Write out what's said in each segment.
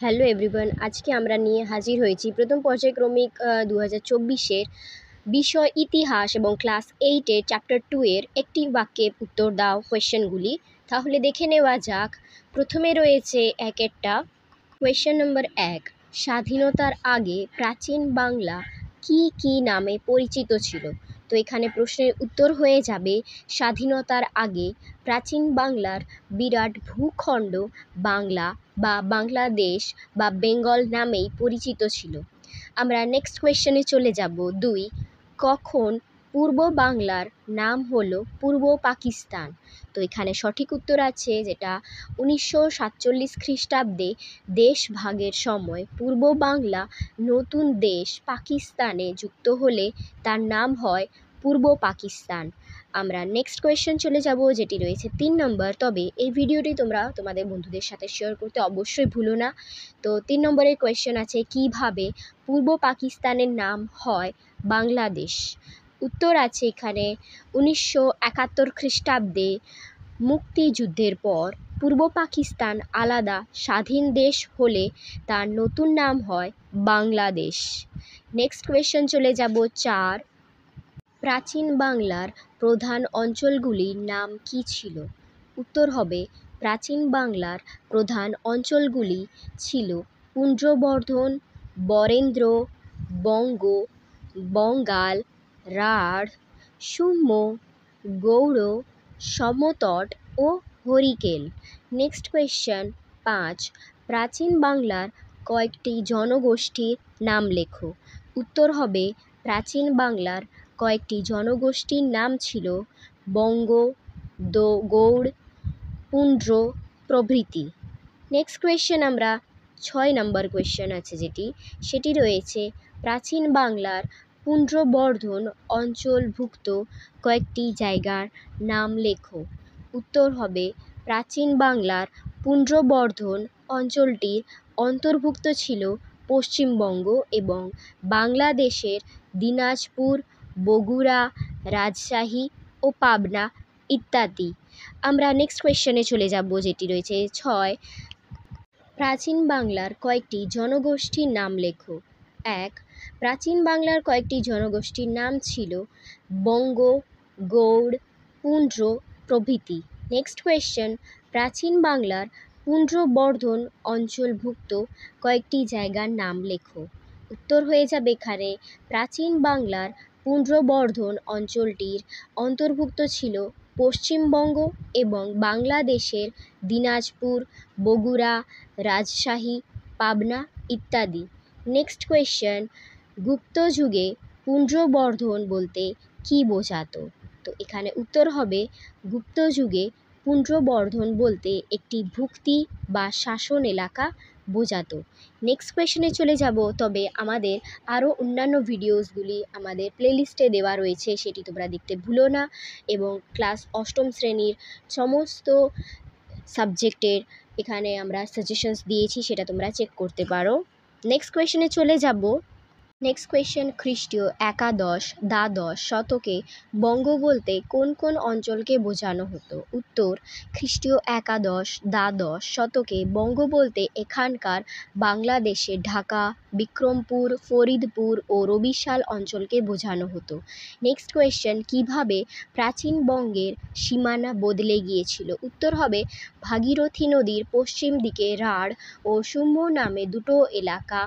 Hello everyone, আজকে আমরা নিয়ে হাজির হয়েছি প্রথম পর্যায়ক্রমিক 2024-এর বিষয় ইতিহাস এবং ক্লাস 8-এর চ্যাপ্টার 2 এর একটি বাক্যে উত্তর দাও কোয়েশ্চেনগুলি। তাহলে দেখে নেওয়া যাক। প্রথমে রয়েছে একটা কোয়েশ্চেন নম্বর 1, স্বাধীনতার আগে প্রাচীন বাংলা কি কি নামে পরিচিত ছিল? তো এখানে প্রশ্নের উত্তর হয়ে যাবে স্বাধীনতার আগে প্রাচীন বাংলার বিরাট ভূখণ্ড বাংলা বা বাংলাদেশ বা বেঙ্গল নামেই পরিচিত ছিল। আমরা নেক্সট কোয়েশ্চেনে চলে যাব। 2, কখন পূর্ব বাংলার নাম হলো পূর্ব পাকিস্তান? তো এখানে সঠিক উত্তর আছে যেটা 1947 খ্রিস্টাব্দে দেশ ভাগের সময় পূর্ব বাংলা নতুন দেশ পাকিস্তানে যুক্ত হলে তার নাম হয় পূর্ব পাকিস্তান। আমরা নেক্সট কোয়েশ্চেন চলে যাব, যেটি রয়েছে 3 নম্বর। তবে এই ভিডিওটি তোমরা তোমাদের বন্ধুদের সাথে শেয়ার করতে অবশ্যই ভুলো না। তো 3 নম্বরের কোয়েশ্চেন আছে, কিভাবে পূর্ব পাকিস্তানের নাম হয় বাংলাদেশ? উত্তর আছে এখানে 1971 খ্রিস্টাব্দে মুক্তিযুদ্ধের পর পূর্ব পাকিস্তান আলাদা স্বাধীন দেশ হলে তার নতুন নাম হয় বাংলাদেশ। নেক্সট কোয়েশ্চেন চলে যাব 4, প্রাচীন বাংলার প্রধান অঞ্চলগুলির নাম কী ছিল? উত্তর হবে প্রাচীন বাংলার প্রধান অঞ্চলগুলি ছিল পুন্ড্রবর্ধন, বরেন্দ্র, বঙ্গ, বঙ্গাল, রাঢ়, সুম্য, গৌড়, সমতট ও হরিকেল। নেক্সট কোয়েশ্চেন 5, প্রাচীন বাংলার কয়েকটি জনগোষ্ঠীর নাম লেখো। উত্তর হবে প্রাচীন বাংলার কয়েকটি জনগোষ্ঠীর নাম ছিল বঙ্গ, গৌড়, পুন্ড্র প্রভৃতি। নেক্সট কোয়েশ্চেন আমরা 6 নম্বর কোয়েশ্চেন আছে সেটি রয়েছে, প্রাচীন বাংলার পুন্ড্রবর্ধন অঞ্চলভুক্ত কয়েকটি জায়গার নাম লেখো। উত্তর হবে প্রাচীন বাংলার পুন্ড্রবর্ধন অঞ্চলটির অন্তর্ভুক্ত ছিল পশ্চিমবঙ্গ এবং বাংলাদেশের দিনাজপুর, বগুড়া, রাজশাহী ও পাবনা ইত্যাদি। আমরা নেক্সট কোয়েশ্চেনে চলে যাব, যেটি রয়েছে 6, প্রাচীন বাংলার কয়েকটি জনগোষ্ঠীর নাম লেখো। 1, প্রাচীন বাংলার কয়েকটি জনগোষ্ঠীর নাম ছিল বঙ্গ, গৌড়, পুন্ড্র প্রভৃতি। নেক্সট কোয়েশ্চেন, প্রাচীন বাংলার পুন্ড্রবর্ধন অঞ্চলভুক্ত কয়েকটি জায়গার নাম লেখো। উত্তর হয়ে যাবে এখানে প্রাচীন বাংলার পুন্ড্রবর্ধন অঞ্চলটির অন্তর্ভুক্ত ছিল পশ্চিমবঙ্গ এবং বাংলাদেশের দিনাজপুর, বগুড়া, রাজশাহী, পাবনা ইত্যাদি। নেক্সট কোয়েশ্চেন, গুপ্ত যুগে পুন্ড্রবর্ধন বলতে কী বোঝাতো? তো এখানে উত্তর হবে গুপ্ত যুগে পুন্ড্রবর্ধন বলতে একটি ভুক্তি বা শাসন এলাকা বোঝাতো। নেক্সট কোয়েশ্চেনে চলে যাব। তবে আমাদের আরও অন্যান্য ভিডিওসগুলি আমাদের প্লেলিস্টে দেওয়া রয়েছে, সেটি তোমরা দেখতে ভুলো না। এবং ক্লাস 8ম শ্রেণীর সমস্ত সাবজেক্টের এখানে আমরা সাজেশনস দিয়েছি, সেটা তোমরা চেক করতে পারো। নেক্সট কোয়েশ্চেনে চলে যাব। নেক্সট কোয়েশ্চেন, খ্রিস্টীয় একাদশ দ্বাদশ শতকে বঙ্গ বলতে কোন কোন অঞ্চলকে বোঝানো হতো? উত্তর, খ্রিস্টীয় একাদশ দ্বাদশ শতকে বঙ্গ বলতে এখানকার বাংলাদেশে ঢাকা, বিক্রমপুর, ফরিদপুর ও বরিশাল অঞ্চলকে বোঝানো হতো। নেক্সট কোয়েশ্চেন, কিভাবে প্রাচীন বঙ্গের সীমানা বদলে গিয়েছিল? উত্তর হবে ভাগীরথী নদীর পশ্চিম দিকে রাঢ় ও সুম্য নামে দুটো এলাকা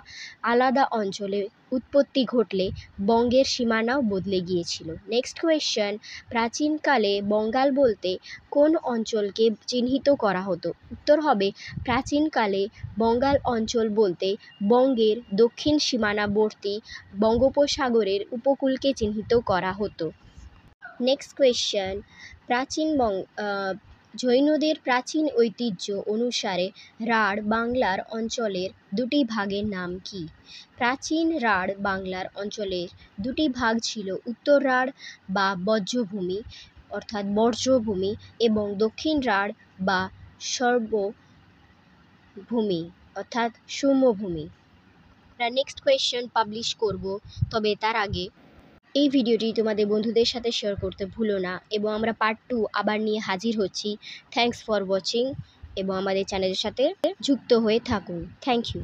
আলাদা অঞ্চলে উৎপত্তি ঘটলে বঙ্গের সীমানাও বদলে গিয়েছিল। নেক্সট কোয়েশ্চেন, প্রাচীনকালে বঙ্গাল বলতে কোন অঞ্চলকে চিহ্নিত করা হতো? উত্তর হবে প্রাচীনকালে বঙ্গাল অঞ্চল বলতে বঙ্গের দক্ষিণ সীমানাবর্তী বঙ্গোপসাগরের উপকূলকে চিহ্নিত করা হতো। নেক্সট কোয়েশ্চেন, জৈনদের প্রাচীন ঐতিহ্য অনুসারে রাঢ় বাংলার অঞ্চলের দুটি ভাগের নাম কি? প্রাচীন রাঢ় বাংলার অঞ্চলের দুটি ভাগ ছিল উত্তর রাঢ় বা বজ্রভূমি অর্থাৎ বর্জ্যভূমি এবং দক্ষিণ রাঢ় বা সর্বভূমি অর্থাৎ সৌম্যভূমি। আমরা নেক্সট কোয়েশ্চেন পাবলিশ করব, তবে তার আগে এই ভিডিওটি তোমাদের বন্ধুদের সাথে শেয়ার করতে ভুলো না। এবং আমরা পার্ট 2 আবার নিয়ে হাজির হচ্ছি। Thanks for watching. এবং আমাদের চ্যানেলের সাথে যুক্ত হয়ে থাকুন। Thank you.